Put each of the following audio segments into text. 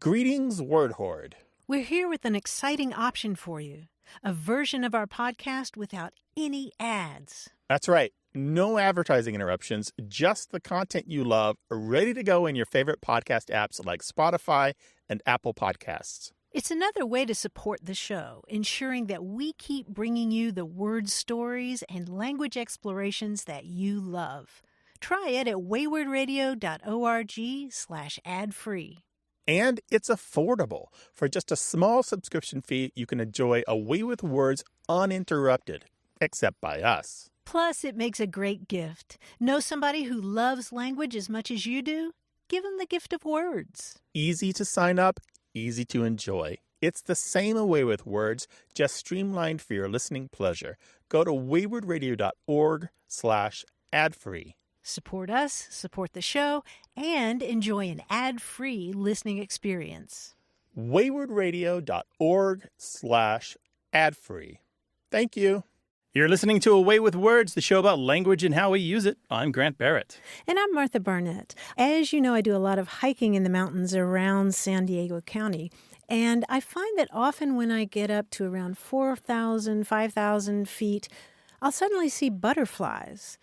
Greetings, Word Horde. We're here with an exciting option for you. A version of our podcast without any ads. That's right. No advertising interruptions, just the content you love, ready to go in your favorite podcast apps like Spotify and Apple Podcasts. It's another way to support the show, ensuring that we keep bringing you the word stories and language explorations that you love. Try it at waywardradio.org/ad-free. And it's affordable. For just a small subscription fee, you can enjoy A Way with Words uninterrupted, except by us. Plus, it makes a great gift. Know somebody who loves language as much as you do? Give them the gift of words. Easy to sign up, easy to enjoy. It's the same A Way with Words, just streamlined for your listening pleasure. Go to waywardradio.org/ad-free. Support us, support the show, and enjoy an ad-free listening experience. waywardradio.org/ad-free. Thank you. You're listening to A Way with Words, the show about language and how we use it. I'm Grant Barrett. And I'm Martha Barnett. As you know, I do a lot of hiking in the mountains around San Diego County. And I find that often when I get up to around 4,000, 5,000 feet, I'll suddenly see butterflies.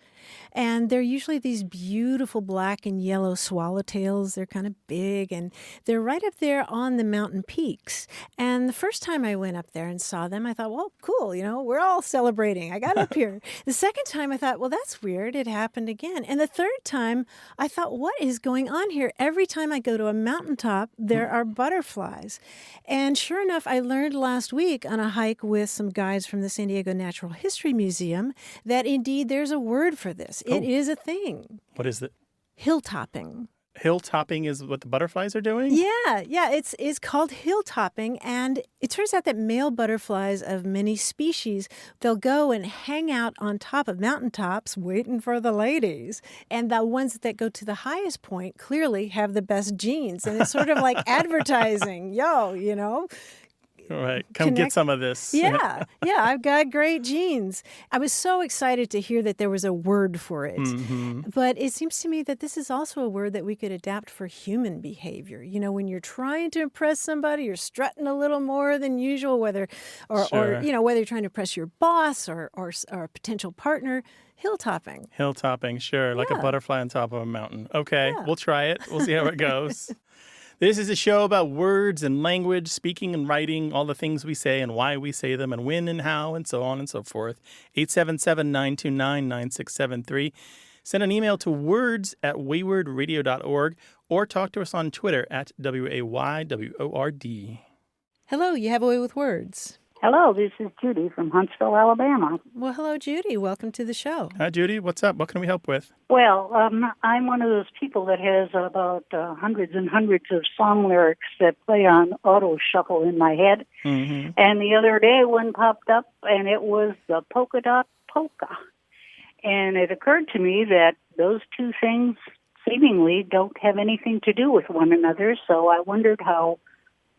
And they're usually these beautiful black and yellow swallowtails. They're kind of big, and they're right up there on the mountain peaks. And the first time I went up there and saw them, I thought, well, cool, we're all celebrating. I got up here. The second time I thought, well, that's weird. It happened again. And the third time I thought, what is going on here? Every time I go to a mountaintop, there are butterflies. And sure enough, I learned last week on a hike with some guides from the San Diego Natural History Museum that indeed there's a word for this. It is a thing. What is it? Hilltopping. Hilltopping is what the butterflies are doing? Yeah. It's called hilltopping, and it turns out that male butterflies of many species, they'll go and hang out on top of mountaintops waiting for the ladies. And the ones that go to the highest point clearly have the best genes. And it's sort of like advertising. All right, come get some of this. Yeah, I've got great genes. I was so excited to hear that there was a word for it. Mm-hmm. But it seems to me that this is also a word that we could adapt for human behavior. When you're trying to impress somebody, you're strutting a little more than usual, whether whether you're trying to impress your boss or a potential partner. Hilltopping. Hilltopping, sure, like a butterfly on top of a mountain. Okay, We'll try it. We'll see how it goes. This is a show about words and language, speaking and writing, all the things we say and why we say them and when and how and so on and so forth. 877-929-9673. Send an email to words@waywardradio.org or talk to us on Twitter at WAYWORD. Hello, you have A Way with Words. Hello, this is Judy from Huntsville, Alabama. Well, hello, Judy. Welcome to the show. Hi, Judy. What's up? What can we help with? Well, I'm one of those people that has about hundreds and hundreds of song lyrics that play on auto shuffle in my head. Mm-hmm. And the other day one popped up, and it was the polka dot polka. And it occurred to me that those two things seemingly don't have anything to do with one another, so I wondered how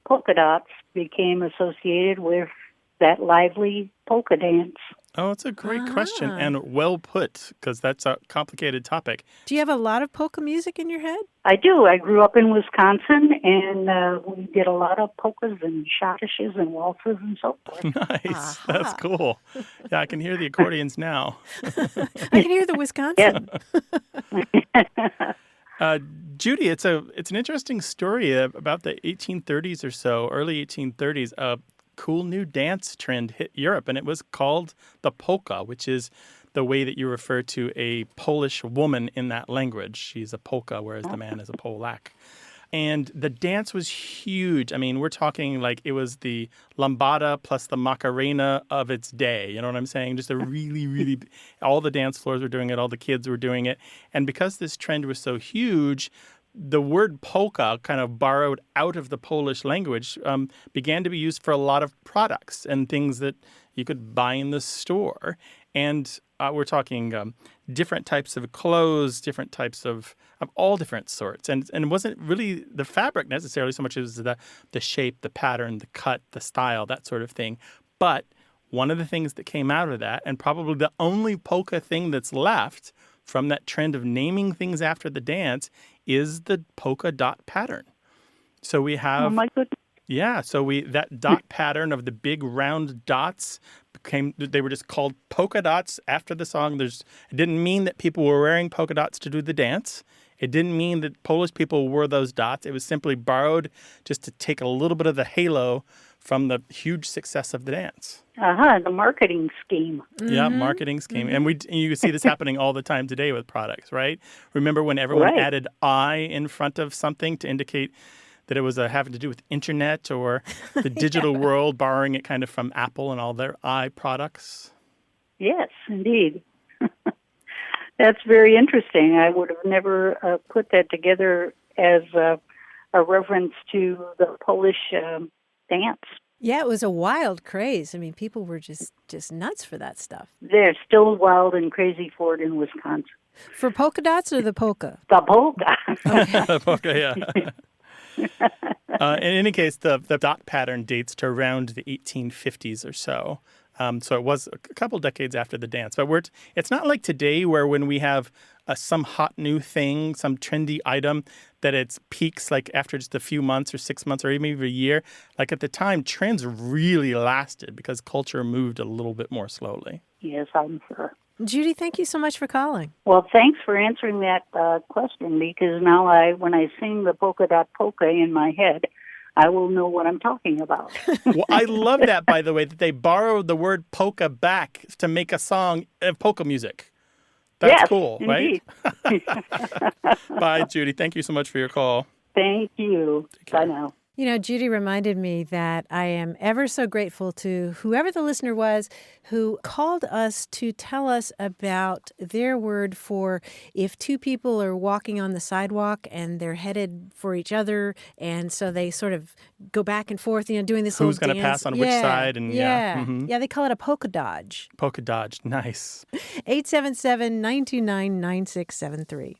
polka dots became associated with that lively polka dance. Oh, it's a great question and well put, because that's a complicated topic. Do you have a lot of polka music in your head? I do. I grew up in Wisconsin, and we did a lot of polkas and schottisches and waltzes and so forth. Nice. That's cool. Yeah, I can hear the accordions now. I can hear the Wisconsin. Judy, it's an interesting story about the 1830s or so, early 1830s. A cool new dance trend hit Europe, and it was called the polka, which is the way that you refer to a Polish woman in that language. She's a polka, whereas the man is a Polak. And the dance was huge. I mean, we're talking like it was the lambada plus the macarena of its day. You know what I'm saying? Just a really, really, all the dance floors were doing it. All the kids were doing it. And because this trend was so huge, the word polka, kind of borrowed out of the Polish language, began to be used for a lot of products and things that you could buy in the store. And we're talking different types of clothes, different types of all different sorts. And it wasn't really the fabric necessarily so much as the shape, the pattern, the cut, the style, that sort of thing. But one of the things that came out of that, and probably the only polka thing that's left from that trend of naming things after the dance, is the polka dot pattern. So we have... Oh, my goodness. Yeah, so that dot pattern of the big round dots they were just called polka dots after the song. It didn't mean that people were wearing polka dots to do the dance. It didn't mean that Polish people wore those dots. It was simply borrowed just to take a little bit of the halo from the huge success of the dance. The marketing scheme. Yeah, marketing scheme. And you see this happening all the time today with products, right? Remember when everyone added I in front of something to indicate that it was having to do with internet or the digital world, borrowing it kind of from Apple and all their I products? Yes, indeed. That's very interesting. I would have never put that together as a reference to the Polish dance. Yeah, it was a wild craze. I mean, people were just nuts for that stuff. They're still wild and crazy for it in Wisconsin. For polka dots or the polka? The polka. Okay. The polka, yeah. In any case, the dot pattern dates to around the 1850s or so. So it was a couple decades after the dance. But it's not like today where when we have some hot new thing, some trendy item, that it peaks like after just a few months or 6 months or even a year. Like at the time, trends really lasted because culture moved a little bit more slowly. Yes, I'm sure. Judy, thank you so much for calling. Well, thanks for answering that question, because now when I sing the polka dot polka in my head, I will know what I'm talking about. Well, I love that, by the way, that they borrowed the word polka back to make a song of polka music. That's cool, indeed. Right? Bye, Judy. Thank you so much for your call. Thank you. Bye now. You know, Judy reminded me that I am ever so grateful to whoever the listener was who called us to tell us about their word for if two people are walking on the sidewalk and they're headed for each other, and so they sort of go back and forth, doing this Who's going to pass on which side? And Yeah, they call it a polka dodge. Polka dodge, nice. 877-929-9673.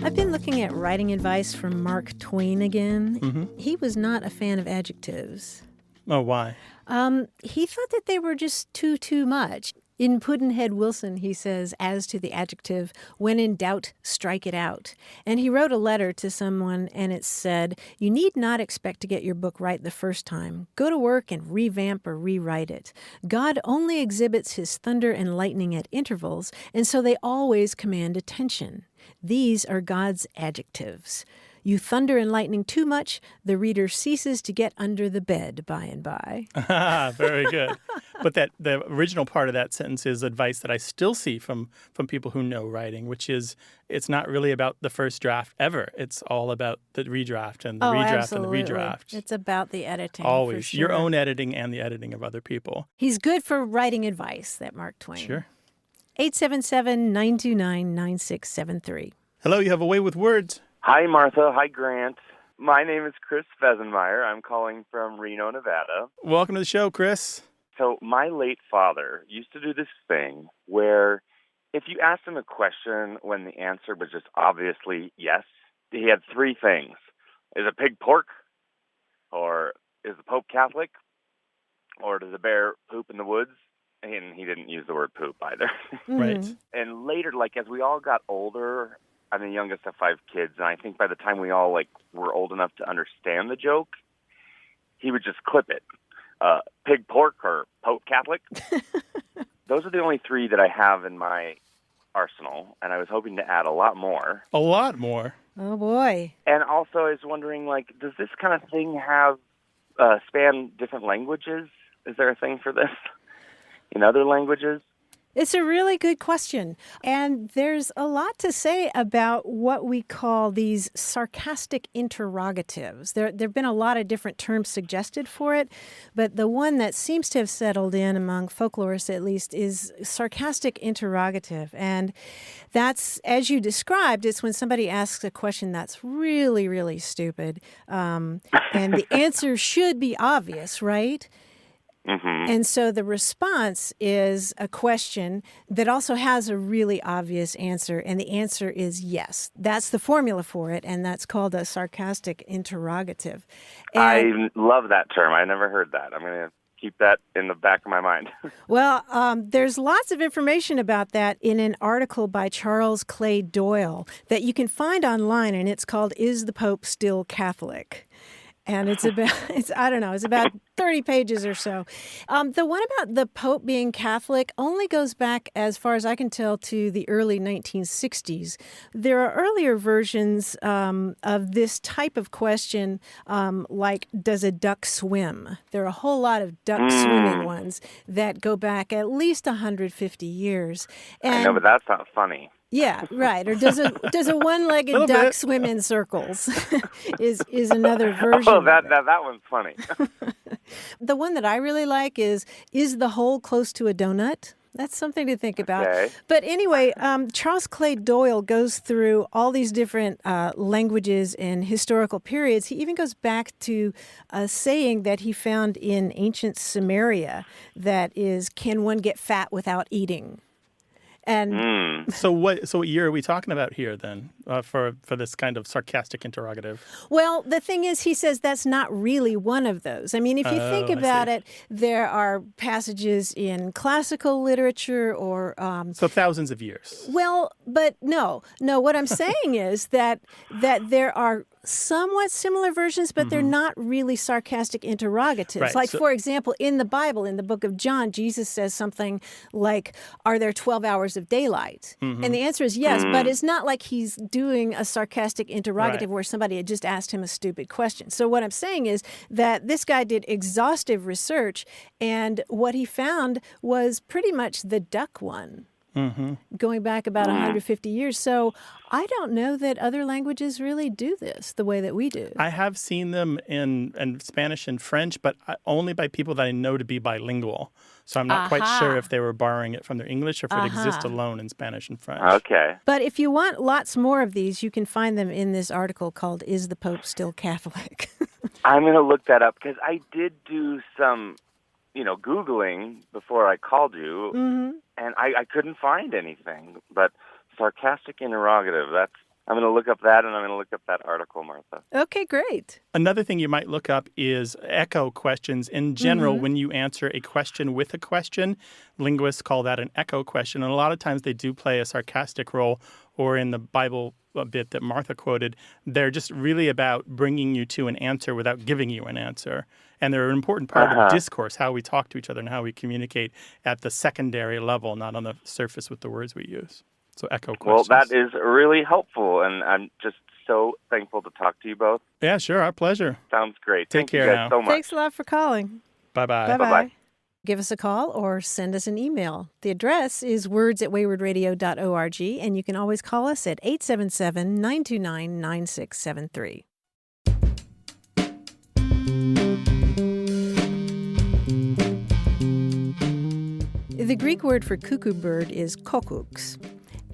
I've been looking at writing advice from Mark Twain again. Mm-hmm. He was not a fan of adjectives. Oh, why? He thought that they were just too much. In Pudd'nhead Wilson, he says, as to the adjective, when in doubt, strike it out. And he wrote a letter to someone, and it said, you need not expect to get your book right the first time. Go to work and revamp or rewrite it. God only exhibits his thunder and lightning at intervals, and so they always command attention. These are God's adjectives. You thunder and lightning too much, the reader ceases to get under the bed by and by. Very good. But the original part of that sentence is advice that I still see from people who know writing, which is it's not really about the first draft ever. It's all about the redraft and the redraft absolutely. And the redraft. It's about the editing. Always. For sure. Your own editing and the editing of other people. He's good for writing advice, that Mark Twain. Sure. 877-929-9673. Hello, you have a way with words. Hi, Martha. Hi, Grant. My name is Chris Fesenmeyer. I'm calling from Reno, Nevada. Welcome to the show, Chris. So my late father used to do this thing where if you asked him a question when the answer was just obviously yes, he had three things. Is a pig pork? Or is the Pope Catholic? Or does a bear poop in the woods? And he didn't use the word poop either. Right. And later, as we all got older, I'm the youngest of 5 kids, and I think by the time we all were old enough to understand the joke, he would just clip it. Pig pork or Pope Catholic. Those are the only 3 that I have in my arsenal, and I was hoping to add a lot more. A lot more. Oh, boy. And also I was wondering, does this kind of thing have span different languages? Is there a thing for this in other languages? It's a really good question. And there's a lot to say about what we call these sarcastic interrogatives. There have been a lot of different terms suggested for it, but the one that seems to have settled in among folklorists at least is sarcastic interrogative. And that's, as you described, it's when somebody asks a question that's really, really stupid. And the answer should be obvious, right? Mm-hmm. And so the response is a question that also has a really obvious answer, and the answer is yes. That's the formula for it, and that's called a sarcastic interrogative. And I love that term. I never heard that. I'm going to keep that in the back of my mind. Well, there's lots of information about that in an article by Charles Clay Doyle that you can find online, and it's called "Is the Pope Still Catholic?" And it's about, it's about 30 pages or so. The one about the Pope being Catholic only goes back, as far as I can tell, to the early 1960s. There are earlier versions of this type of question, like, does a duck swim? There are a whole lot of duck swimming ones that go back at least 150 years. And I know, but that's not funny. yeah, right. Or does a one-legged duck swim in circles? is another version. Oh, that one's funny. The one that I really like is the hole close to a donut? That's something to think about. Okay. But anyway, Charles Clay Doyle goes through all these different languages and historical periods. He even goes back to a saying that he found in ancient Samaria that is, can one get fat without eating? And So what year are we talking about here then for this kind of sarcastic interrogative? well, the thing is, he says that's not really one of those. I mean, if you think about it, there are passages in classical literature or So thousands of years. well, but no. What I'm saying is that there are somewhat similar versions, but they're not really sarcastic interrogatives. Right, Like, so- for example, in the Bible, in the book of John, Jesus says something like, are there 12 hours of daylight? And the answer is yes, but it's not like he's doing a sarcastic interrogative Right. where somebody had just asked him a stupid question. So what I'm saying is that this guy did exhaustive research, and what he found was pretty much the duck one. Going back about 150 years. So I don't know that other languages really do this the way that we do. I have seen them in Spanish and French, but only by people that I know to be bilingual. So I'm not quite sure if they were borrowing it from their English or if it exists alone in Spanish and French. Okay. But if you want lots more of these, you can find them in this article called Is the Pope Still Catholic? I'm going to look that up because I did do some, Googling before I called you, and I couldn't find anything. But sarcastic interrogative, I'm going to look up that, and I'm going to look up that article, Martha. Okay, great. Another thing you might look up is echo questions. In general, when you answer a question with a question, linguists call that an echo question. And a lot of times they do play a sarcastic role, or in the Bible bit that Martha quoted, they're just really about bringing you to an answer without giving you an answer. And they're an important part of discourse, how we talk to each other and how we communicate at the secondary level, not on the surface with the words we use. So echo questions. Well, that is really helpful, and I'm just so thankful to talk to you both. Yeah, sure. Our pleasure. Sounds great. Take Thank care you guys now. so much. Thanks a lot for calling. Bye-bye. Bye-bye. Bye-bye. Give us a call or send us an email. The address is words@waywardradio.org, and you can always call us at 877-929-9673. The Greek word for cuckoo bird is cuckoos.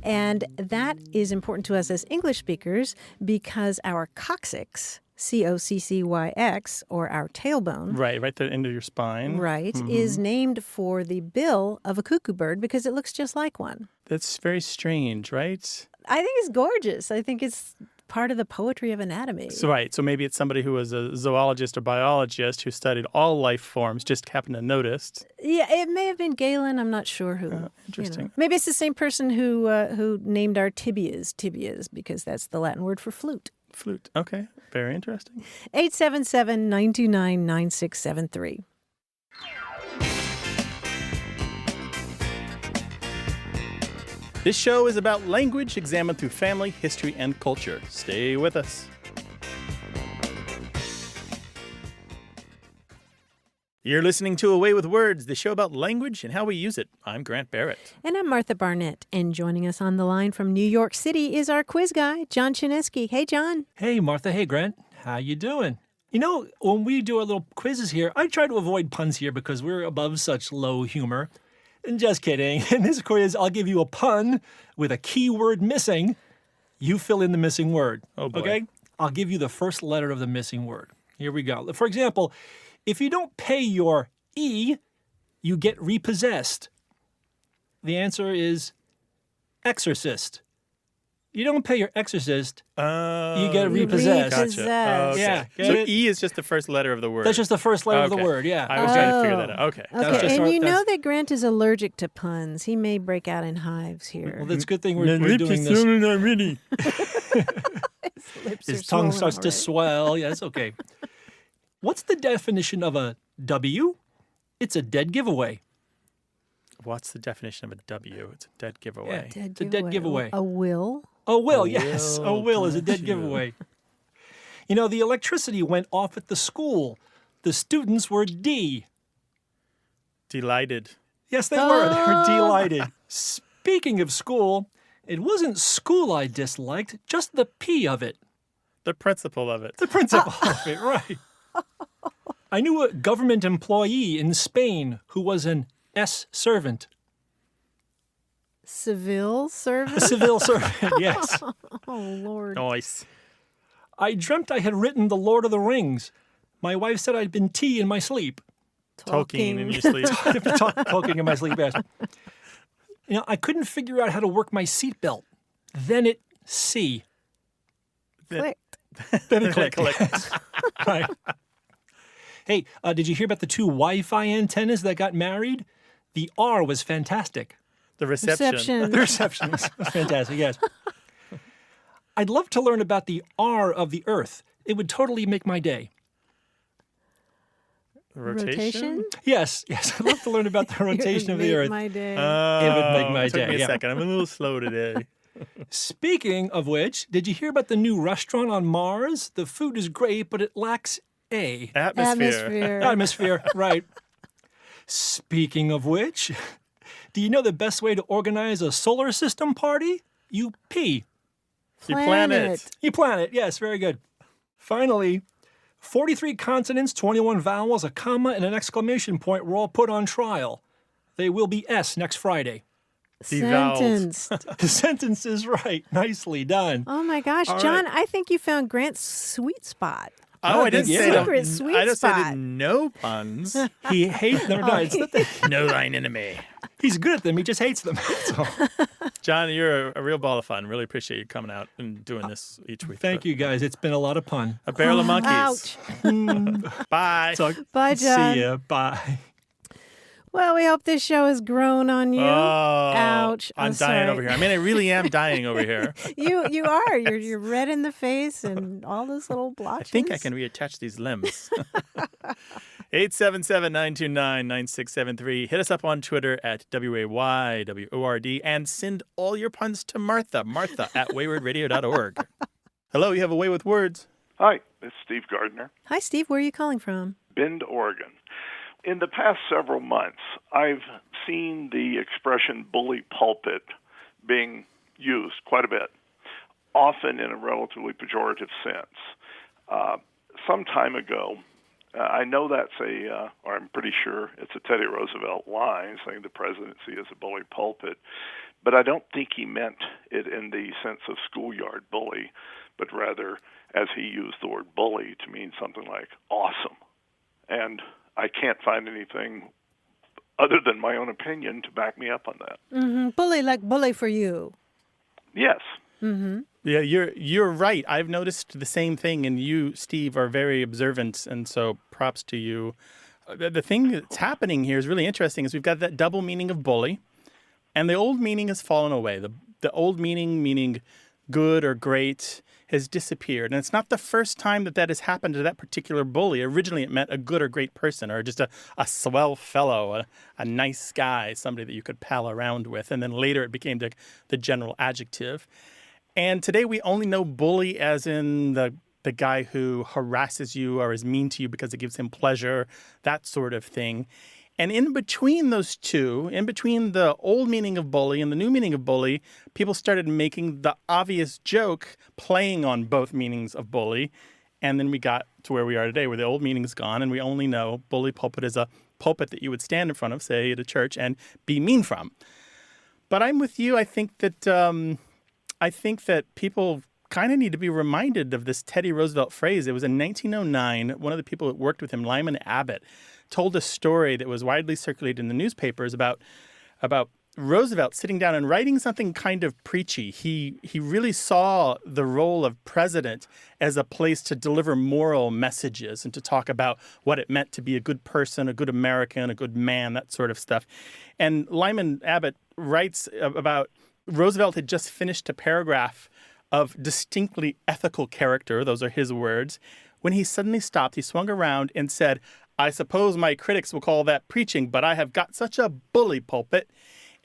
And that is important to us as English speakers because our coccyx, C-O-C-C-Y-X, or our tailbone, Right at the end of your spine. right, is named for the bill of a cuckoo bird because it looks just like one. That's very strange, right? I think it's gorgeous. I think it's part of the poetry of anatomy. So maybe it's somebody who was a zoologist or biologist who studied all life forms, just happened to notice. Yeah, it may have been Galen. I'm not sure who. Interesting. Maybe it's the same person who named our tibias because that's the Latin word for flute. Flute. Okay. Very interesting. 877-929-9673. This show is about language examined through family, history, and culture. Stay with us. You're listening to Away with Words, the show about language and how we use it. I'm Grant Barrett. And I'm Martha Barnett. And joining us on the line from New York City is our quiz guy, John Chinesky. Hey, John. Hey, Martha. Hey, Grant. How you doing? When we do our little quizzes here, I try to avoid puns here because we're above such low humor. Just kidding. In this quiz, I'll give you a pun with a key word missing. You fill in the missing word. Oh, boy. Okay? I'll give you the first letter of the missing word. Here we go. For example, if you don't pay your E, you get repossessed. The answer is exorcist. You don't pay your exorcist, Oh, you get repossessed. Gotcha. Okay. Yeah, get So it? E is just the first letter of the word. That's just the first letter of the Okay. word, yeah. I was trying to figure that out. Okay. was Okay, just and our- you know that's- that Grant is allergic to puns. He may break out in hives here. Well, that's a good thing we're doing this. Already. Lips His are tongue swollen starts to already. swell. Yeah, it's okay. What's the definition of a W? It's a dead giveaway. What's the definition of a W? It's a dead giveaway. It's a dead giveaway. A will? A will, A yes. will, A will is a dead gotcha. giveaway. You know, the electricity went off at the school. The students were D. Delighted. Yes, they were. They were delighted. Speaking of school, it wasn't school I disliked, just the P of it. The principle of it. The principle of it, right. I knew a government employee in Spain who was an S servant. Civil A servant? civil servant, yes. Oh, Lord. Nice. I dreamt I had written The Lord of the Rings. My wife said I'd been T in my sleep. Talking in your sleep. Talking in my sleep, yes. You know, I couldn't figure out how to work my seatbelt. Then it C. Clicked. Then it clicked. Right. Hey, did you hear about the two Wi-Fi antennas that got married? The R was fantastic. The reception. Reception. The reception was fantastic, yes. I'd love to learn about the R of the Earth. It would totally make my day. Rotation? Yes, I'd love to learn about the rotation of the Earth. My day. It would make my Took day, me a yeah. second. I'm a little slow today. Speaking of which, did you hear about the new restaurant on Mars? The food is great, but it lacks A. Atmosphere. Atmosphere, right. Speaking of which, do you know the best way to organize a solar system party? You pee. You plan it. You plan it. Yes, very good. Finally, 43 consonants, 21 vowels, a comma, and an exclamation point were all put on trial. They will be S next Friday. Devowed. Sentenced. The sentence is right. Nicely done. Oh my gosh, All John, right. I think you found Grant's sweet spot. Oh, I didn't Yeah. say that. Secret sweet I just said spot. no puns. He hates them. No, it's not that Know thine enemy. he's good at them. He just hates them. That's all. John, you're a real ball of fun. Really appreciate you coming out and doing this each week. Thank you, guys. It's been a lot of fun. A barrel of monkeys. Ouch. Bye. So, Bye, John. see ya. Bye. Well, we hope this show has grown on you. Oh, Ouch. I'm dying sorry. over here. I mean, I really am dying over here. You are. You're red in the face and all those little I blotches. think I can reattach these limbs. 877-929-9673. Hit us up on Twitter at WAYWORD and send all your puns to Martha at waywardradio.org. Hello, you have a way with words. Hi, it's Steve Gardner, Hi, Steve. Where are you calling from? Bend, Oregon. In the past several months, I've seen the expression bully pulpit being used quite a bit, often in a relatively pejorative sense. Some time ago, I know that's or I'm pretty sure it's a Teddy Roosevelt line saying the presidency is a bully pulpit, but I don't think he meant it in the sense of schoolyard bully, but rather as he used the word bully to mean something like awesome. And I can't find anything other than my own opinion to back me up on that. Mm-hmm. Bully, like bully for you. Yes. Mm-hmm. Yeah, you're right. I've noticed the same thing, and you, Steve, are very observant, and so props to you. The thing that's happening here is really interesting is we've got that double meaning of bully, and the old meaning has fallen away. The old meaning good or great, has disappeared. And it's not the first time that has happened to that particular bully. Originally, it meant a good or great person, or just a swell fellow, a nice guy, somebody that you could pal around with. And then later it became the general adjective. And today we only know bully as in the guy who harasses you or is mean to you because it gives him pleasure, that sort of thing. And in between those two, in between the old meaning of bully and the new meaning of bully, people started making the obvious joke playing on both meanings of bully. And then we got to where we are today, where the old meaning's gone, and we only know bully pulpit is a pulpit that you would stand in front of, say, at a church, and be mean from. But I'm with you. I think that people kind of need to be reminded of this Teddy Roosevelt phrase. It was in 1909. One of the people that worked with him, Lyman Abbott, told a story that was widely circulated in the newspapers about Roosevelt sitting down and writing something kind of preachy. He really saw the role of president as a place to deliver moral messages and to talk about what it meant to be a good person, a good American, a good man, that sort of stuff. And Lyman Abbott writes about Roosevelt had just finished a paragraph of distinctly ethical character, those are his words, when he suddenly stopped, he swung around and said, "I suppose my critics will call that preaching, but I have got such a bully pulpit."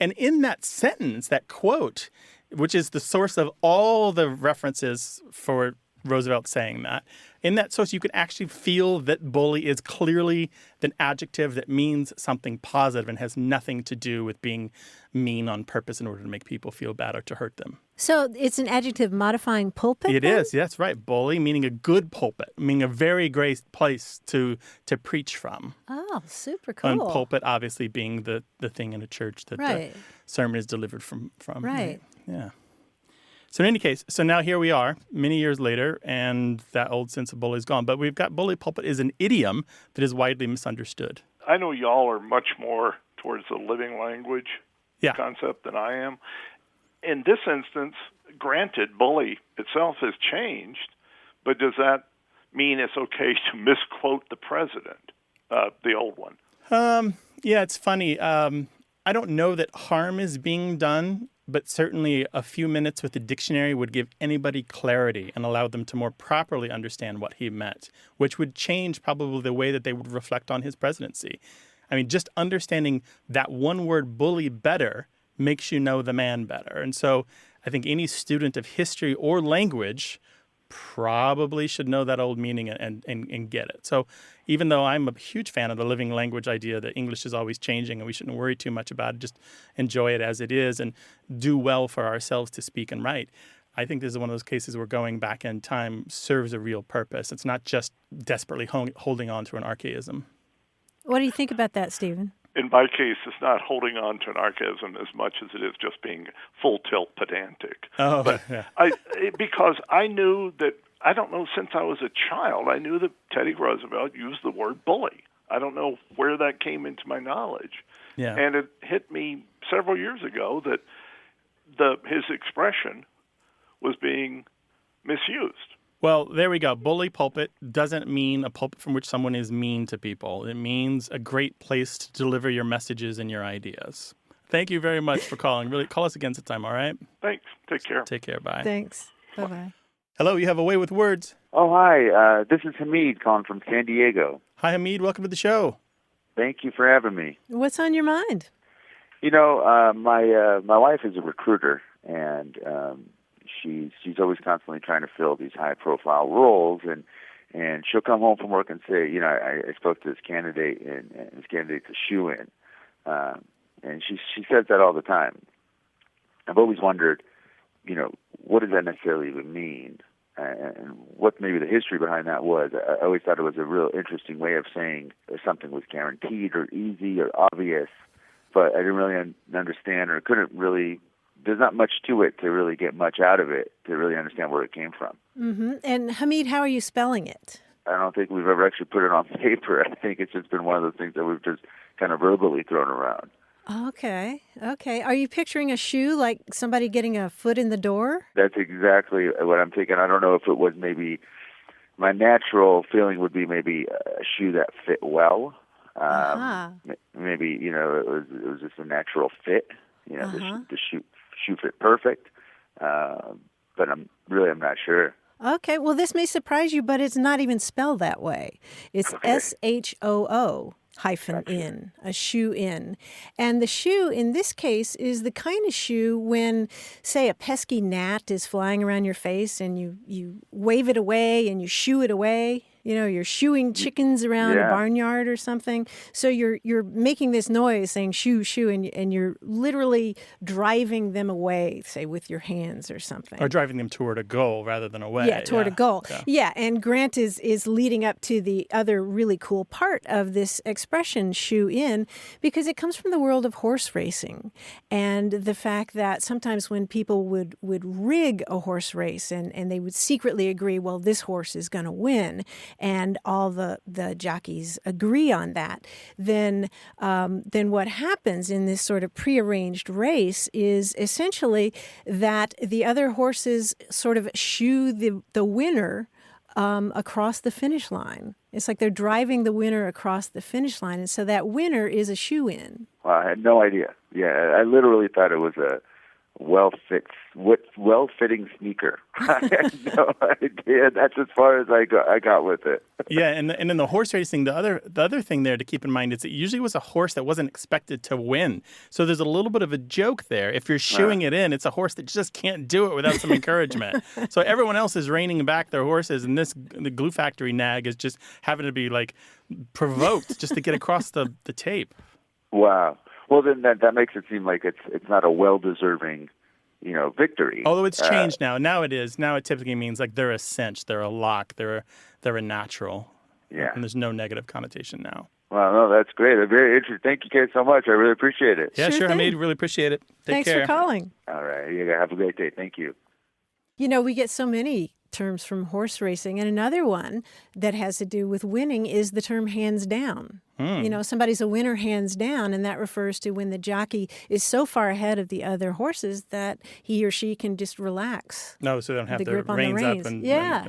And in that sentence, that quote, which is the source of all the references for Roosevelt saying that, in that source, you can actually feel that bully is clearly an adjective that means something positive and has nothing to do with being mean on purpose in order to make people feel bad or to hurt them. So it's an adjective modifying pulpit? It is, that's right. Bully, meaning a good pulpit, meaning a very great place to preach from. Oh, super cool. And pulpit obviously being the thing in a church that the sermon is delivered from. Right. Yeah. So in any case, so now here we are, many years later, and that old sense of bully is gone. But we've got bully pulpit is an idiom that is widely misunderstood. I know y'all are much more towards the living language concept than I am. In this instance, granted, bully itself has changed, but does that mean it's okay to misquote the president, the old one? Yeah, it's funny. I don't know that harm is being done, but certainly a few minutes with the dictionary would give anybody clarity and allow them to more properly understand what he meant, which would change probably the way that they would reflect on his presidency. I mean, just understanding that one word bully better makes you know the man better. And so I think any student of history or language probably should know that old meaning and get it. So even though I'm a huge fan of the living language idea that English is always changing and we shouldn't worry too much about it, just enjoy it as it is and do well for ourselves to speak and write, I think this is one of those cases where going back in time serves a real purpose. It's not just desperately holding on to an archaism. What do you think about that, Stephen? In my case, it's not holding on to an archaism as much as it is just being full tilt pedantic. Oh, but yeah. Because I knew that, I don't know, since I was a child, I knew that Teddy Roosevelt used the word bully. I don't know where that came into my knowledge. Yeah. And it hit me several years ago that his expression was being misused. Well, there we go. Bully pulpit doesn't mean a pulpit from which someone is mean to people. It means a great place to deliver your messages and your ideas. Thank you very much for calling. Really, call us again sometime, all right? Thanks. Take care. Take care. Bye. Thanks. Bye-bye. Hello, you have a way with words. Oh, hi. This is Hamid calling from San Diego. Hi, Hamid. Welcome to the show. Thank you for having me. What's on your mind? You know, my wife is a recruiter, and she's always constantly trying to fill these high-profile roles, and she'll come home from work and say, you know, I spoke to this candidate, and this candidate's a Shoo-In, and she says that all the time. I've always wondered, you know, what does that necessarily even mean, and what maybe the history behind that was. I always thought it was a real interesting way of saying if something was guaranteed or easy or obvious, but I didn't really understand or couldn't really. There's not much to it to really get much out of it to really understand where it came from. Mm-hmm. And Hamid, how are you spelling it? I don't think we've ever actually put it on paper. I think it's just been one of those things that we've just kind of verbally thrown around. Okay. Are you picturing a shoe, like somebody getting a foot in the door? That's exactly what I'm thinking. I don't know if it was maybe, my natural feeling would be maybe a shoe that fit well. Maybe, you know, it was just a natural fit. You know, the shoe fit perfect. But I'm not sure. Okay, well, this may surprise you, but it's not even spelled that way. It's SHOO -in, a shoe-in. And the shoe, in this case, is the kind of shoe when, say, a pesky gnat is flying around your face and you wave it away and you shoo it away. You know, you're shooing chickens around a barnyard or something. So you're making this noise saying shoo, shoo, and you're literally driving them away, say, with your hands or something. Or driving them toward a goal rather than away. Yeah, toward a goal. Yeah, and Grant is leading up to the other really cool part of this expression, shoe-in, because it comes from the world of horse racing. And the fact that sometimes when people would rig a horse race and they would secretly agree, well, this horse is going to win. and all the jockeys agree on that, then what happens in this sort of prearranged race is essentially that the other horses sort of shoo the winner across the finish line. It's like they're driving the winner across the finish line, and so that winner is a Shoo-In. Well, I had no idea. Yeah, I literally thought it was a well-fitting sneaker. I had no idea. That's as far as I got with it. Yeah, and in the horse racing, the other thing there to keep in mind is it usually was a horse that wasn't expected to win. So there's a little bit of a joke there. If you're shooing it in, it's a horse that just can't do it without some encouragement. So everyone else is reining back their horses, and the Glue Factory nag is just having to be like provoked just to get across the tape. Wow. Well, then that makes it seem like it's not a well-deserving, victory. Although it's changed now. Now it is. Now it typically means like they're a cinch, they're a lock, they're a natural. Yeah. And there's no negative connotation now. Well, no, that's great. Very interesting. Thank you guys so much. I really appreciate it. Yeah, sure, thing. Hamid. Really appreciate it. Thanks care. for calling. All right. You guys have a great day. Thank you. We get so many terms from horse racing, and another one that has to do with winning is the term hands down. Somebody's a winner hands down, and that refers to when the jockey is so far ahead of the other horses that he or she can just relax. No, so they don't have their grip on reins the reins. up.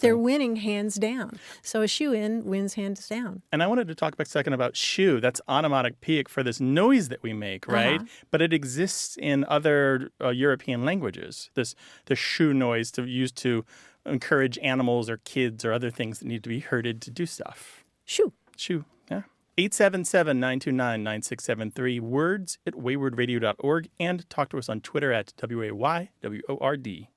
They're winning hands down. So a Shoo-In wins hands down. And I wanted to talk a second about shoo. That's onomatopoeic for this noise that we make, right? But it exists in other European languages. The shoo noise used to encourage animals or kids or other things that need to be herded to do stuff. Shoo. Shoo, yeah. 877-929-9673, words@waywardradio.org, and talk to us on Twitter at WAYWORD.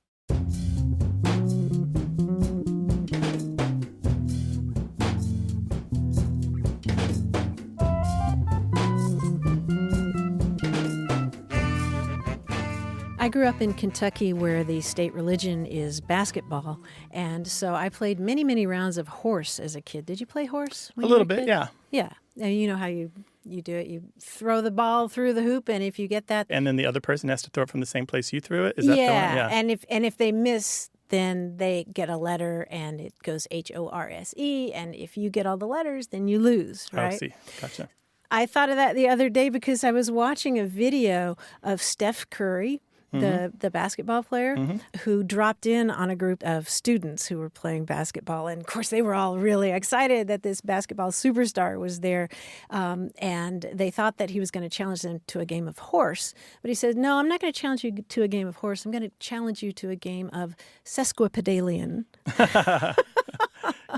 I grew up in Kentucky where the state religion is basketball, and so I played many, many rounds of horse as a kid. Did you play horse? A little bit, yeah. Yeah. And you know how you do it. You throw the ball through the hoop, and if you get that... And then the other person has to throw it from the same place you threw it? Is that the one? Yeah, and if they miss, then they get a letter, and it goes HORSE, and if you get all the letters, then you lose, right? Oh, see. Gotcha. I thought of that the other day because I was watching a video of Steph Curry, the basketball player, who dropped in on a group of students who were playing basketball. And, of course, they were all really excited that this basketball superstar was there. And they thought that he was going to challenge them to a game of horse. But he said, no, I'm not going to challenge you to a game of horse. I'm going to challenge you to a game of sesquipedalian.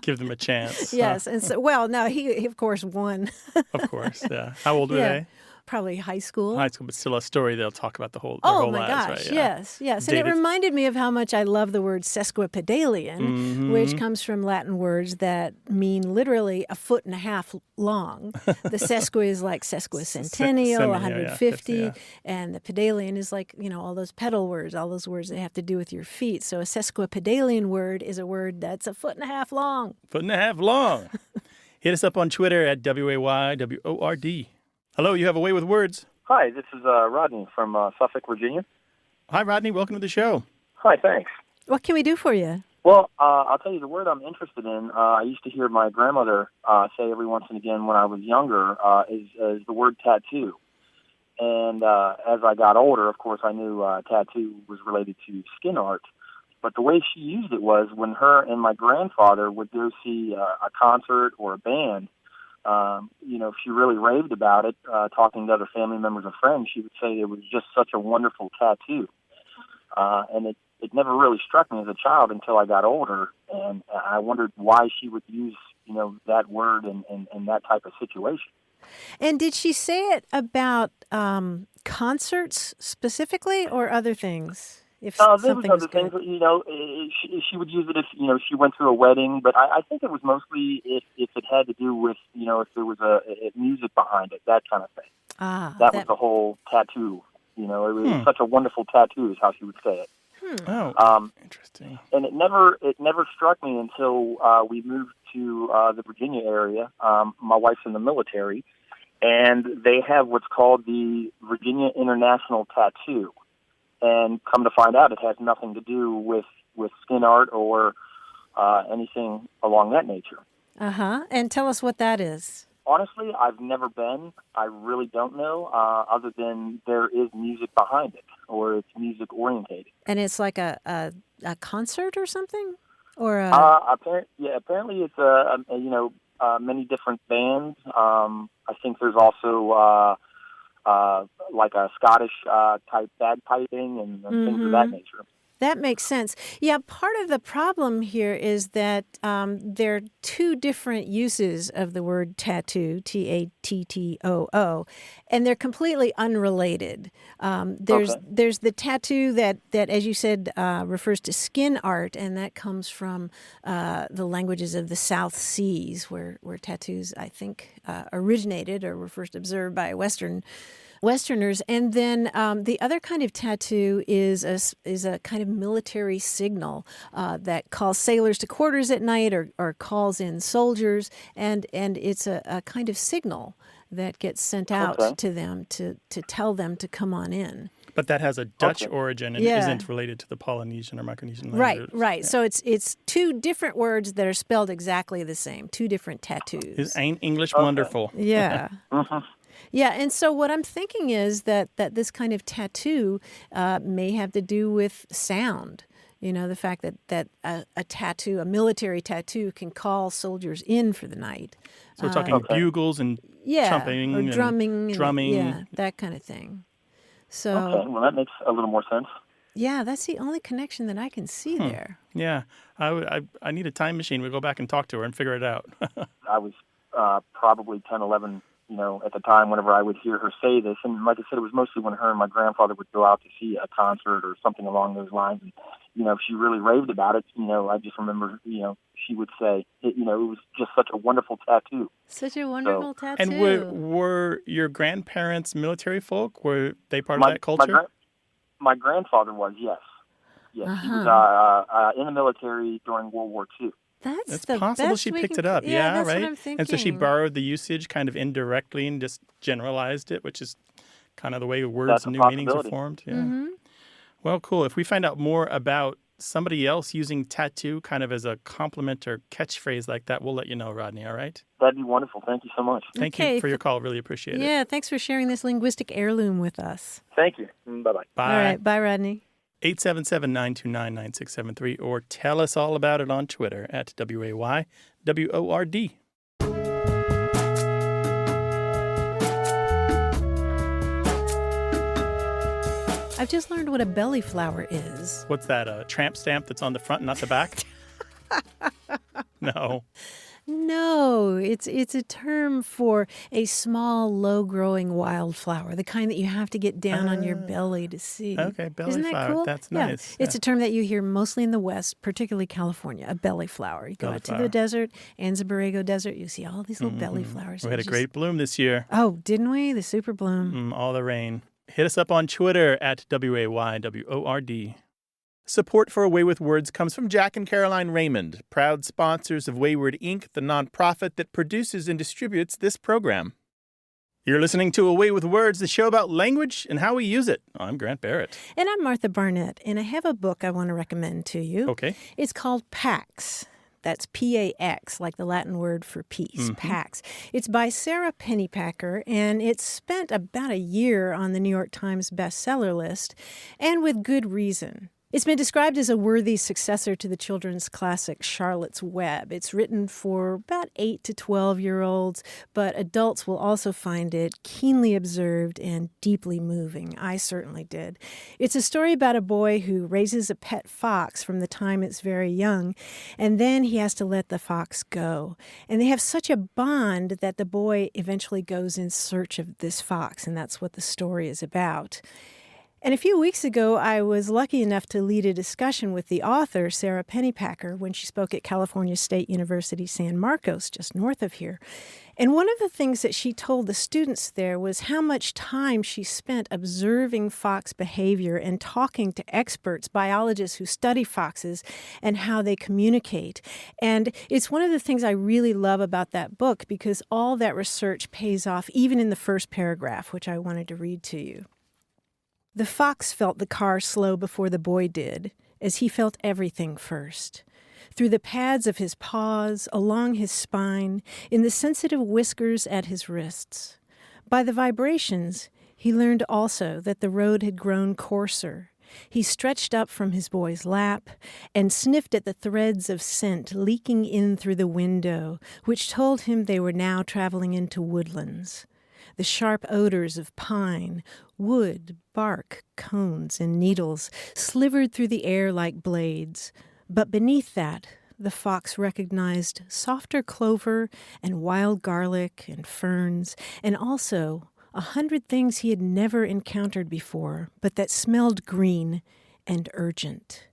Give them a chance. Yes. And so, no, he of course, won. Of course, yeah. How old were they? Probably high school. High school, but still a story they'll talk about their whole Oh, my lives, gosh, right? Yeah. Yes. And it reminded me of how much I love the word sesquipedalian, which comes from Latin words that mean literally a foot and a half long. The sesqui is like sesquicentennial, 150, and the pedalian is like, all those pedal words, all those words that have to do with your feet. So a sesquipedalian word is a word that's a foot and a half long. Foot and a half long. Hit us up on Twitter at WAYWORD. Hello, you have a way with words. Hi, this is Rodney from Suffolk, Virginia. Hi, Rodney. Welcome to the show. Hi, thanks. What can we do for you? Well, I'll tell you the word I'm interested in. I used to hear my grandmother say every once and again when I was younger is the word tattoo. And as I got older, of course, I knew tattoo was related to skin art. But the way she used it was when her and my grandfather would go see a concert or a band, if she really raved about it, talking to other family members or friends, she would say it was just such a wonderful tattoo. And it never really struck me as a child until I got older, and I wondered why she would use, that word in that type of situation. And did she say it about concerts specifically or other things? There was other things, she would use it if, she went to a wedding, but I think it was mostly if it had to do with, if there was a music behind it, that kind of thing. That was the whole tattoo, it was such a wonderful tattoo is how she would say it. Oh, interesting. And it never struck me until we moved to the Virginia area. My wife's in the military, and they have what's called the Virginia International Tattoo. And come to find out, it has nothing to do with skin art or anything along that nature. And tell us what that is. Honestly, I've never been. I really don't know, other than there is music behind it, or it's music orientated. And it's like a concert or something? Or apparently it's many different bands. I think there's also like a Scottish type bagpiping and things of that nature. That makes sense. Yeah, part of the problem here is that there are two different uses of the word tattoo, Tattoo, and they're completely unrelated. There's the tattoo that, as you said, refers to skin art, and that comes from the languages of the South Seas, where tattoos, I think, originated or were first observed by Westerners. And then the other kind of tattoo is a kind of military signal that calls sailors to quarters at night or calls in soldiers, and it's a kind of signal that gets sent out to them to tell them to come on in. But that has a Dutch origin and isn't related to the Polynesian or Micronesian languages. Right. Yeah. So it's two different words that are spelled exactly the same, two different tattoos. Ain't English wonderful? Yeah. Yeah, and so what I'm thinking is that this kind of tattoo may have to do with sound. You know, the fact that a tattoo, a military tattoo, can call soldiers in for the night. So we're talking bugles and trumping or drumming. drumming. That kind of thing. So, okay, well, that makes a little more sense. Yeah, that's the only connection that I can see there. Yeah, I need a time machine. We'll go back and talk to her and figure it out. I was probably 10, 11, at the time whenever I would hear her say this. And like I said, it was mostly when her and my grandfather would go out to see a concert or something along those lines. And, she really raved about it. I just remember, she would say, it was just such a wonderful tattoo. Such a wonderful tattoo. And were your grandparents military folk? Were they part of that culture? My grandfather was, yes. Yes, he was in the military during World War II. It's possible she picked it up. Yeah, that's right? What I'm thinking. And so she borrowed the usage kind of indirectly and just generalized it, which is kind of the way words and new meanings are formed. Yeah. Mm-hmm. Well, cool. If we find out more about somebody else using tattoo kind of as a compliment or catchphrase like that, we'll let you know, Rodney, all right? That'd be wonderful. Thank you so much. Thank you for your call. Really appreciate it. Yeah, thanks for sharing this linguistic heirloom with us. Thank you. Bye-bye. Bye. All right. Bye, Rodney. 877-929-9673, or tell us all about it on Twitter at WAYWORD. I've just learned what a belly flower is. What's that, a tramp stamp that's on the front, not the back? No. No, it's a term for a small, low-growing wildflower, the kind that you have to get down on your belly to see. Okay, belly Isn't that flower. cool? That's nice. Yeah. It's a term that you hear mostly in the West, particularly California, a belly flower. You go out to the desert, Anza Borrego Desert, you see all these little belly flowers. We had a great bloom this year. Oh, didn't we? The super bloom. All the rain. Hit us up on Twitter at WAYWORD. Support for A Way with Words comes from Jack and Caroline Raymond, proud sponsors of Wayward Inc., the nonprofit that produces and distributes this program. You're listening to A Way with Words, the show about language and how we use it. I'm Grant Barrett. And I'm Martha Barnett, and I have a book I want to recommend to you. Okay. It's called Pax. That's P-A-X, like the Latin word for peace, Pax. It's by Sara Pennypacker, and it's spent about a year on the New York Times bestseller list, and with good reason. It's been described as a worthy successor to the children's classic Charlotte's Web. It's written for about 8 to 12-year-olds, but adults will also find it keenly observed and deeply moving. I certainly did. It's a story about a boy who raises a pet fox from the time it's very young, and then he has to let the fox go. And they have such a bond that the boy eventually goes in search of this fox, and that's what the story is about. And a few weeks ago, I was lucky enough to lead a discussion with the author, Sara Pennypacker, when she spoke at California State University, San Marcos, just north of here. And one of the things that she told the students there was how much time she spent observing fox behavior and talking to experts, biologists who study foxes, and how they communicate. And it's one of the things I really love about that book, because all that research pays off, even in the first paragraph, which I wanted to read to you. The fox felt the car slow before the boy did, as he felt everything first. Through the pads of his paws, along his spine, in the sensitive whiskers at his wrists. By the vibrations, he learned also that the road had grown coarser. He stretched up from his boy's lap and sniffed at the threads of scent leaking in through the window, which told him they were now traveling into woodlands. The sharp odors of pine, wood, bark, cones, and needles slivered through the air like blades. But beneath that, the fox recognized softer clover and wild garlic and ferns, and also 100 things he had never encountered before, but that smelled green and urgent.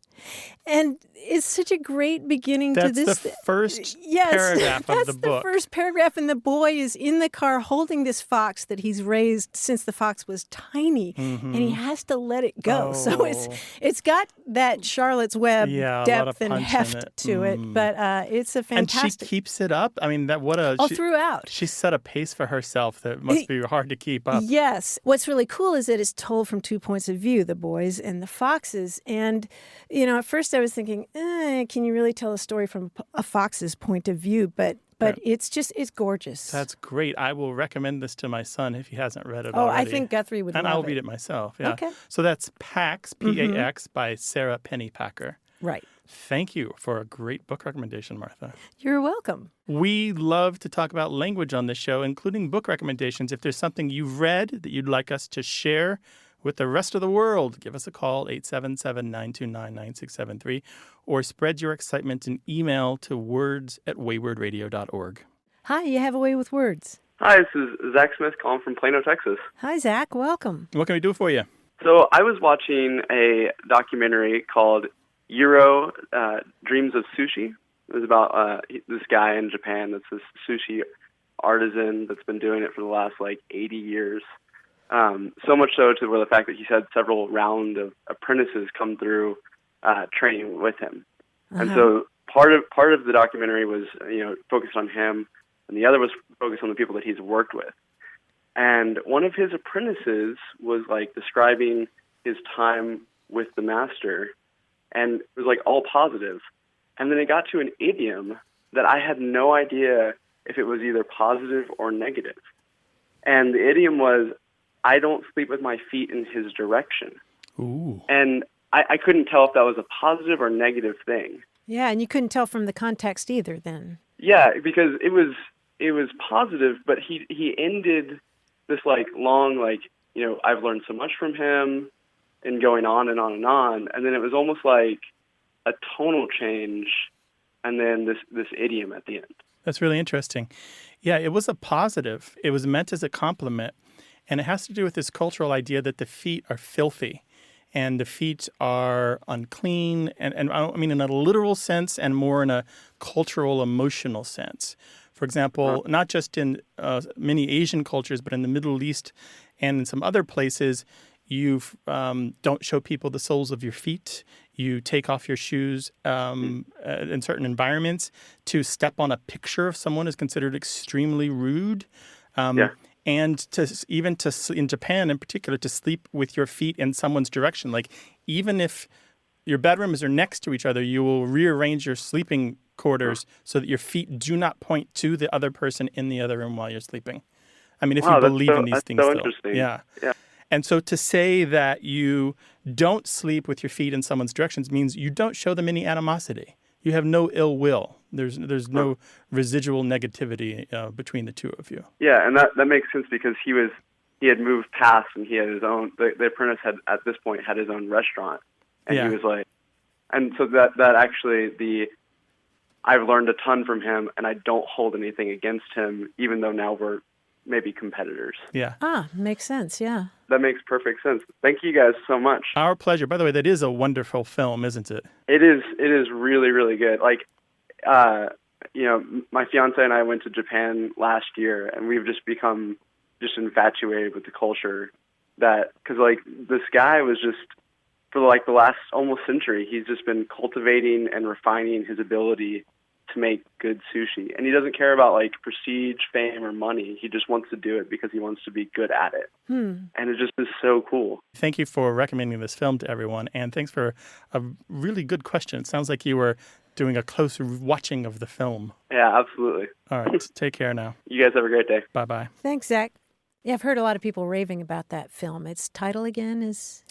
And it's such a great beginning to this. That's the first paragraph of the book. That's the first paragraph, and the boy is in the car holding this fox that he's raised since the fox was tiny, and he has to let it go. So it's got that Charlotte's Web depth and heft to it, but it's a fantastic. And she keeps it up. I mean, throughout. She set a pace for herself that must be hard to keep up. Yes. What's really cool is that it's told from 2 points of view, the boys and the foxes, and at first I was thinking, can you really tell a story from a fox's point of view? But it's gorgeous. That's great. I will recommend this to my son if he hasn't read it already. Oh, I think Guthrie would love it. And I'll read it myself, yeah. Okay. So that's Pax, P-A-X, by Sara Pennypacker. Right. Thank you for a great book recommendation, Martha. You're welcome. We love to talk about language on this show, including book recommendations. If there's something you've read that you'd like us to share with the rest of the world, give us a call, 877-929-9673, or spread your excitement in email to words@waywardradio.org. Hi, you have a way with words. Hi, this is Zach Smith calling from Plano, Texas. Hi, Zach. Welcome. What can we do for you? So I was watching a documentary called Euro Dreams of Sushi. It was about this guy in Japan that's this sushi artisan that's been doing it for the last 80 years. So much so to where the fact that he's had several rounds of apprentices come through training with him. And so part of the documentary was focused on him, and the other was focused on the people that he's worked with. And one of his apprentices was describing his time with the master, and it was all positive. And then it got to an idiom that I had no idea if it was either positive or negative. And the idiom was, "I don't sleep with my feet in his direction." Ooh. And I couldn't tell if that was a positive or negative thing. Yeah, and you couldn't tell from the context either then. Yeah, because it was positive, but he ended this long I've learned so much from him, and going on and on and on, and then it was almost like a tonal change, and then this idiom at the end. That's really interesting. Yeah, it was a positive. It was meant as a compliment. And it has to do with this cultural idea that the feet are filthy and the feet are unclean. And I mean in a literal sense and more in a cultural, emotional sense. For example, not just in many Asian cultures, but in the Middle East and in some other places, you don't show people the soles of your feet. You take off your shoes in certain environments. To step on a picture of someone is considered extremely rude. And in Japan in particular, to sleep with your feet in someone's direction. Even if your bedrooms are next to each other, you will rearrange your sleeping quarters so that your feet do not point to the other person in the other room while you're sleeping. I mean, if you believe in these things so still. Interesting. Yeah. Yeah. And so to say that you don't sleep with your feet in someone's directions means you don't show them any animosity. You have no ill will. There's no residual negativity between the two of you. Yeah, and that makes sense because he had moved past, and he had his own. The apprentice had at this point had his own restaurant, and he was and so that actually I've learned a ton from him, and I don't hold anything against him, even though now we're maybe competitors. Yeah. Makes sense. Yeah. That makes perfect sense. Thank you guys so much. Our pleasure. By the way, that is a wonderful film, isn't it? It is really, really good. My fiance and I went to Japan last year, and we've just become infatuated with the culture. Because this guy was just, for the last almost century, he's just been cultivating and refining his ability to to make good sushi. And he doesn't care about like prestige, fame, or money. He just wants to do it because he wants to be good at it. And it just is so cool. Thank you for recommending this film to everyone, and thanks for a really good question. It sounds like you were doing a close watching of the film. Yeah, absolutely. All right, take care now. You guys have a great day. Bye-bye. Thanks, Zach. Yeah, I've heard a lot of people raving about that film. Its title again is?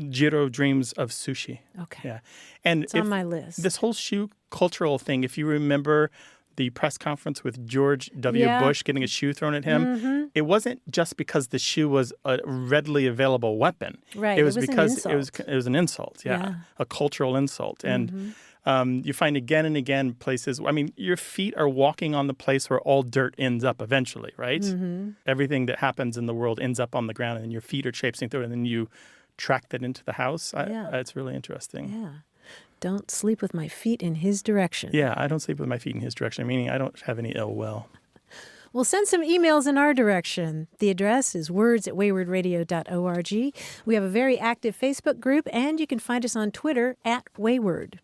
Jiro Dreams of Sushi. Okay. Yeah. And it's on my list. This whole shoe cultural thing, if you remember the press conference with George W. Bush getting a shoe thrown at him, it wasn't just because the shoe was a readily available weapon. Right. It was because it was an insult. Yeah. A cultural insult. And you find again and again places, I mean, your feet are walking on the place where all dirt ends up eventually, right? Everything that happens in the world ends up on the ground, and then your feet are traipsing through it, and then you track that into the house. It's really interesting. Yeah. Don't sleep with my feet in his direction. Yeah, I don't sleep with my feet in his direction, meaning I don't have any ill will. Well, send some emails in our direction. The address is words@waywardradio.org. We have a very active Facebook group, and you can find us on Twitter @Wayward.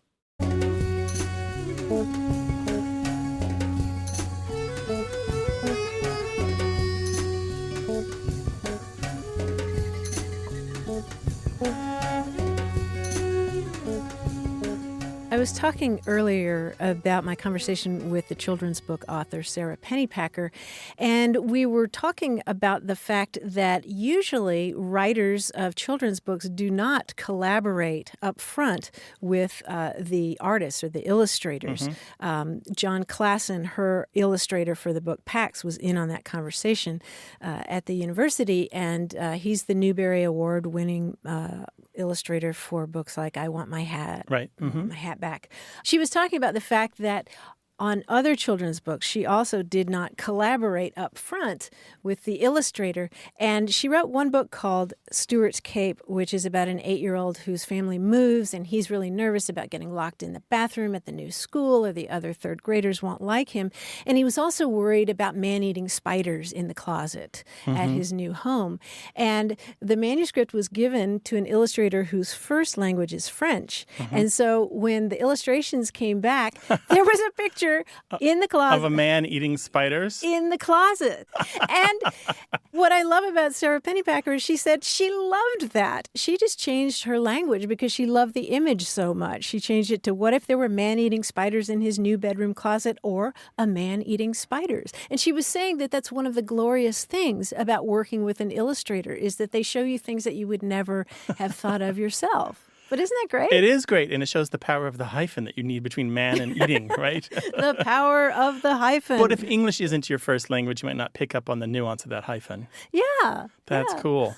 I was talking earlier about my conversation with the children's book author, Sara Pennypacker, and we were talking about the fact that usually writers of children's books do not collaborate up front with the artists or the illustrators. John Klassen, her illustrator for the book Pax, was in on that conversation at the university, and he's the Newbery Award-winning illustrator for books like I Want My Hat, My Hat Back. She was talking about the fact that on other children's books, she also did not collaborate up front with the illustrator. And she wrote one book called Stuart's Cape, which is about an 8-year-old whose family moves, and he's really nervous about getting locked in the bathroom at the new school, or the other third graders won't like him. And he was also worried about man-eating spiders in the closet at his new home. And the manuscript was given to an illustrator whose first language is French. And so when the illustrations came back, there was a picture in the closet. Of a man eating spiders? In the closet. And what I love about Sara Pennypacker is she said she loved that. She just changed her language because she loved the image so much. She changed it to what if there were man-eating spiders in his new bedroom closet, or a man eating spiders. And she was saying that that's one of the glorious things about working with an illustrator, is that they show you things that you would never have thought of yourself. But isn't that great? It is great, and it shows the power of the hyphen that you need between man and eating, right? The power of the hyphen. But if English isn't your first language, you might not pick up on the nuance of that hyphen. Yeah. That's cool.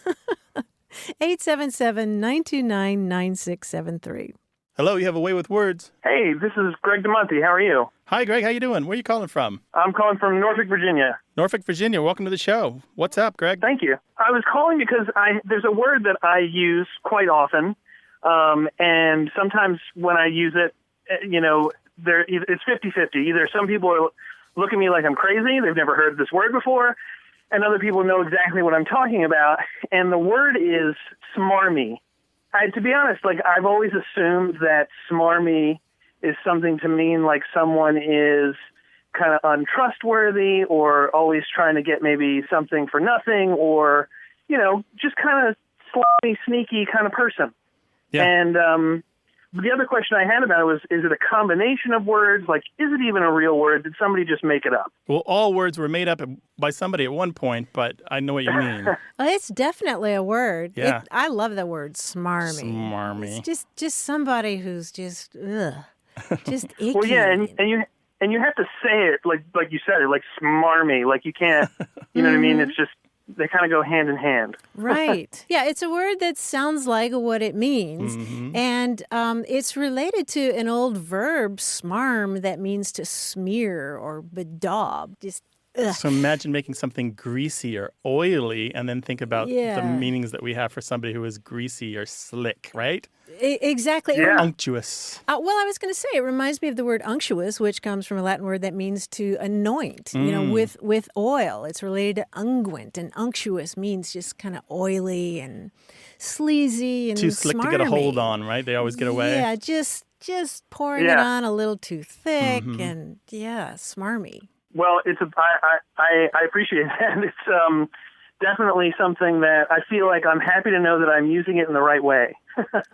877-929-9673. Hello, you have a way with words. Hey, this is Greg DeMonte. How are you? Hi, Greg. How you doing? Where are you calling from? I'm calling from Norfolk, Virginia. Norfolk, Virginia. Welcome to the show. What's up, Greg? Thank you. I was calling because there's a word that I use quite often. And sometimes when I use it, it's 50-50. Either some people look at me like I'm crazy, they've never heard this word before, and other people know exactly what I'm talking about. And the word is smarmy. To be honest, I've always assumed that smarmy is something to mean like someone is kind of untrustworthy, or always trying to get maybe something for nothing, or, just kind of slimy, sneaky kind of person. Yeah. And the other question I had about it was, is it a combination of words? Like, is it even a real word? Did somebody just make it up? Well, all words were made up by somebody at one point, but I know what you mean. Well, it's definitely a word. Yeah. I love the word smarmy. Smarmy. It's just somebody who's just icky. Well, yeah, and you have to say it like you said it, like smarmy. Like you can't, you know what I mean? It's just, they kind of go hand in hand. Right. Yeah, it's a word that sounds like what it means. And it's related to an old verb, smarm, that means to smear or bedaub. Just ugh. So imagine making something greasy or oily, and then think about the meanings that we have for somebody who is greasy or slick, right? Exactly. Yeah. Unctuous. Well, I was going to say, it reminds me of the word unctuous, which comes from a Latin word that means to anoint, with oil. It's related to unguent, and unctuous means just kind of oily and sleazy and too slick smarmy. to get a hold on, right? They always get away. Yeah, just just pouring it on a little too thick, and smarmy. Well, I appreciate that. It's definitely something that I feel like I'm happy to know that I'm using it in the right way.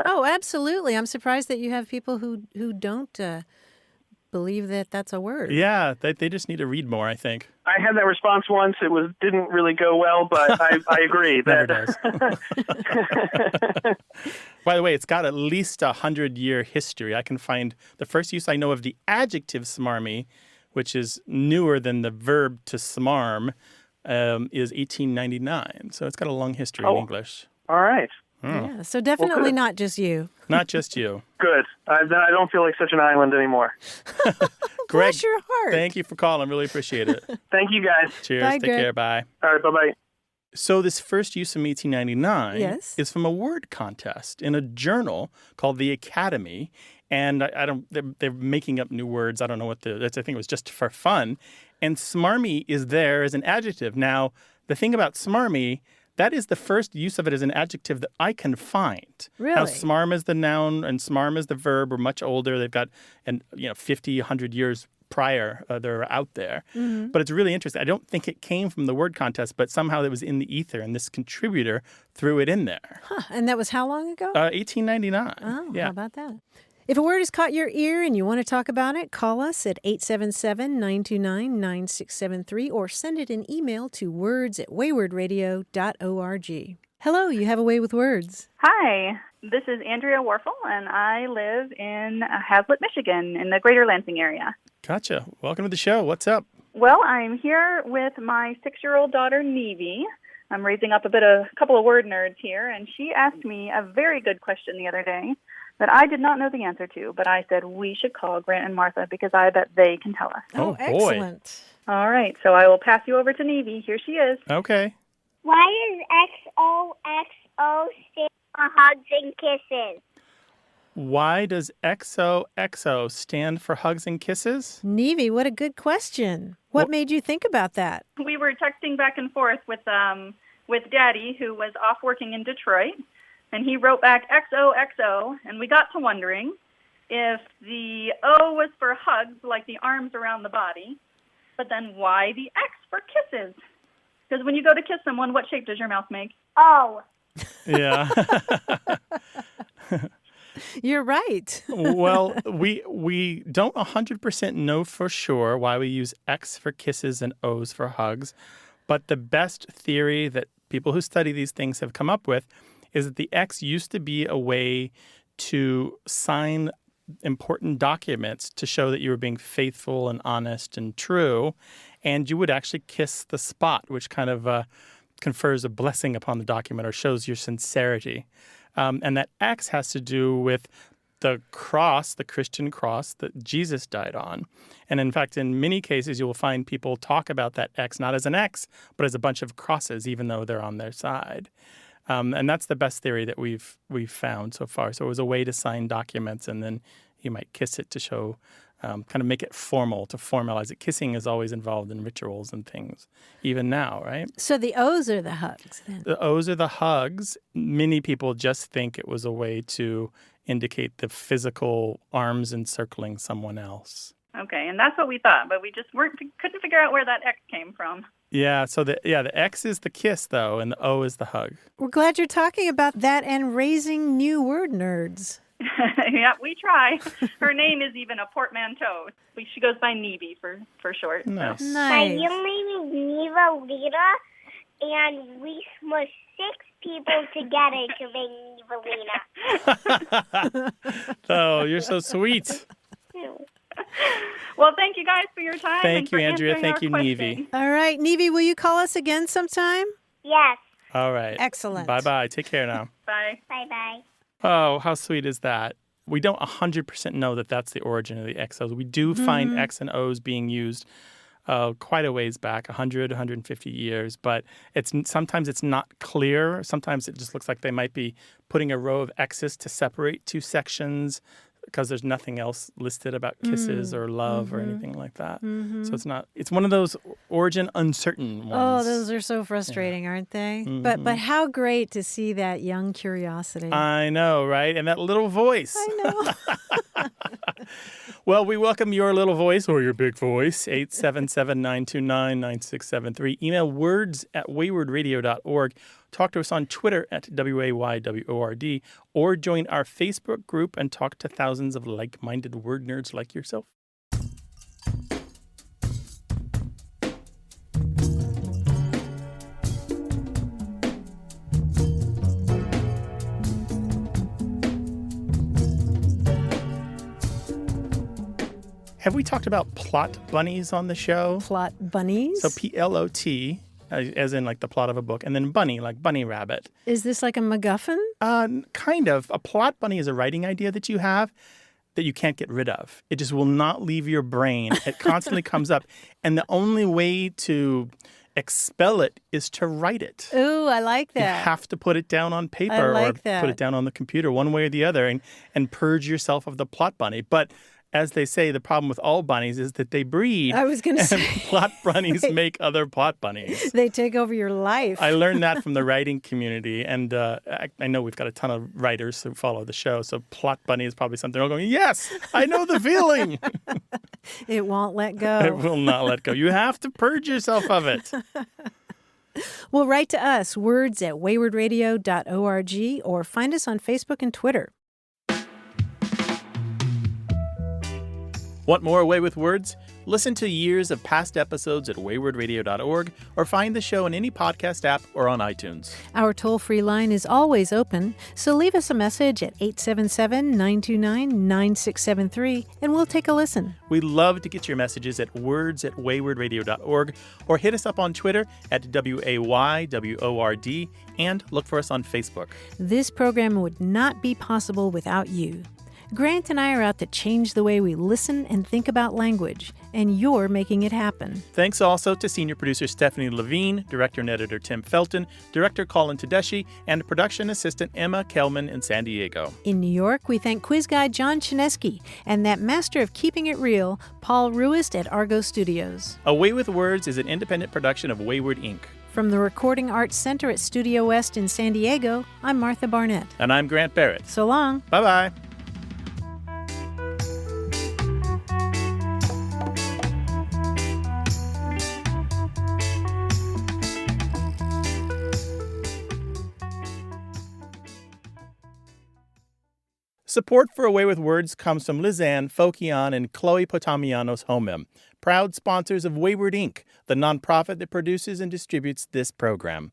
Oh, absolutely. I'm surprised that you have people who don't believe that that's a word. Yeah, they just need to read more, I think. I had that response once. It didn't really go well, but I agree. Never does. By the way, it's got at least 100-year history. I can find the first use I know of the adjective smarmy, which is newer than the verb to smarm, is 1899. So it's got a long history in English. All right. Yeah, so definitely not just you. Not just you. Good. Then I don't feel like such an island anymore. Greg, bless your heart. Thank you for calling. Really appreciate it. Thank you, guys. Cheers. Bye, Take Greg. care. Bye. All right. Bye-bye. So this first use from 1899 is from a word contest in a journal called The Academy. And they're making up new words. I don't know what I think it was just for fun. And smarmy is there as an adjective. Now, the thing about smarmy, that is the first use of it as an adjective that I can find. Really? Now, smarm is the noun and smarm is the verb. Are much older. They've got 50, 100 years prior. They're out there. Mm-hmm. But it's really interesting. I don't think it came from the word contest, but somehow it was in the ether, and this contributor threw it in there. Huh. And that was how long ago? 1899. Oh, yeah. How about that? If a word has caught your ear and you want to talk about it, call us at 877-929-9673 or send it an email to words@waywardradio.org. Hello, you have a way with words. Hi, this is Andrea Warfel, and I live in Hazlet, Michigan, in the greater Lansing area. Gotcha. Welcome to the show. What's up? Well, I'm here with my 6-year-old daughter, Nevy. I'm raising up a couple of word nerds here, and she asked me a very good question the other day that I did not know the answer to, but I said we should call Grant and Martha because I bet they can tell us. Oh, excellent. All right, so I will pass you over to Nevy. Here she is. Okay. Why does XOXO stand for hugs and kisses? Why does XOXO stand for hugs and kisses? Nevy, what a good question. What made you think about that? We were texting back and forth with Daddy, who was off working in Detroit. And he wrote back XOXO, and we got to wondering if the O was for hugs, like the arms around the body, but then why the X for kisses? Because when you go to kiss someone, what shape does your mouth make? Oh. Yeah. You're right. Well, we don't 100% know for sure why we use X for kisses and O's for hugs, but the best theory that people who study these things have come up with is that the X used to be a way to sign important documents to show that you were being faithful and honest and true, and you would actually kiss the spot, which kind of confers a blessing upon the document or shows your sincerity. And that X has to do with the cross, the Christian cross that Jesus died on. And in fact, in many cases, you will find people talk about that X not as an X, but as a bunch of crosses, even though they're on their side. And that's the best theory that we've found so far. So it was a way to sign documents, and then you might kiss it to show, kind of make it formal, to formalize it. Kissing is always involved in rituals and things, even now, right? So the O's are the hugs, then? The O's are the hugs. Many people just think it was a way to indicate the physical arms encircling someone else. Okay, and that's what we thought, but we just couldn't figure out where that X came from. Yeah, so the X is the kiss, though, and the O is the hug. We're glad you're talking about that and raising new word nerds. Yeah, we try. Her name is even a portmanteau. She goes by Nevy for short. Nice. So. My real name is Neva Lita, and we smushed 6 people together to make Neva Lita. Oh, you're so sweet. Well, thank you guys for your time. Thank you, Andrea. Thank you, Nevy. All right, Nevy, will you call us again sometime? Yes. All right. Excellent. Bye-bye. Take care now. Bye. Bye-bye. Oh, how sweet is that? We don't 100% know that that's the origin of the XOs. We do find X and O's being used quite a ways back, 100, 150 years, but sometimes it's not clear. Sometimes it just looks like they might be putting a row of X's to separate two sections, because there's nothing else listed about kisses or love or anything like that. Mm-hmm. So it's one of those origin uncertain ones. Oh, those are so frustrating, aren't they? Mm-hmm. But how great to see that young curiosity. I know, right? And that little voice. I know. Well, we welcome your little voice or your big voice, 877-929-9673. Email words@waywardradio.org. Talk to us on Twitter at WAYWORD, or join our Facebook group and talk to thousands of like-minded word nerds like yourself. Have we talked about plot bunnies on the show? Plot bunnies? So P-L-O-T, as in like the plot of a book, and then bunny, like bunny rabbit. Is this like a MacGuffin? Kind of. A plot bunny is a writing idea that you have that you can't get rid of. It just will not leave your brain. It constantly comes up. And the only way to expel it is to write it. Ooh, I like that. You have to put it down on paper or put it down on the computer, one way or the other, and purge yourself of the plot bunny. But as they say, the problem with all bunnies is that they breed. I was going to say. Plot bunnies make other plot bunnies. They take over your life. I learned that from the writing community. And I know we've got a ton of writers who follow the show. So plot bunny is probably something they're all going, yes, I know the feeling. It won't let go. It will not let go. You have to purge yourself of it. Well, write to us, words@waywardradio.org, or find us on Facebook and Twitter. Want more Away with Words? Listen to years of past episodes at waywardradio.org or find the show in any podcast app or on iTunes. Our toll-free line is always open, so leave us a message at 877-929-9673 and we'll take a listen. We love to get your messages at words@waywardradio.org or hit us up on Twitter at WAYWORD and look for us on Facebook. This program would not be possible without you. Grant and I are out to change the way we listen and think about language, and you're making it happen. Thanks also to senior producer Stephanie Levine, director and editor Tim Felton, director Colin Tedeschi, and production assistant Emma Kelman in San Diego. In New York, we thank quiz guy John Chinesky and that master of keeping it real, Paul Ruist at Argo Studios. Away with Words is an independent production of Wayward Inc. From the Recording Arts Center at Studio West in San Diego, I'm Martha Barnett. And I'm Grant Barrett. So long. Bye-bye. Support for Away with Words comes from Lizanne Fokian and Chloe Potamianos Homem, proud sponsors of Wayward Inc., the nonprofit that produces and distributes this program.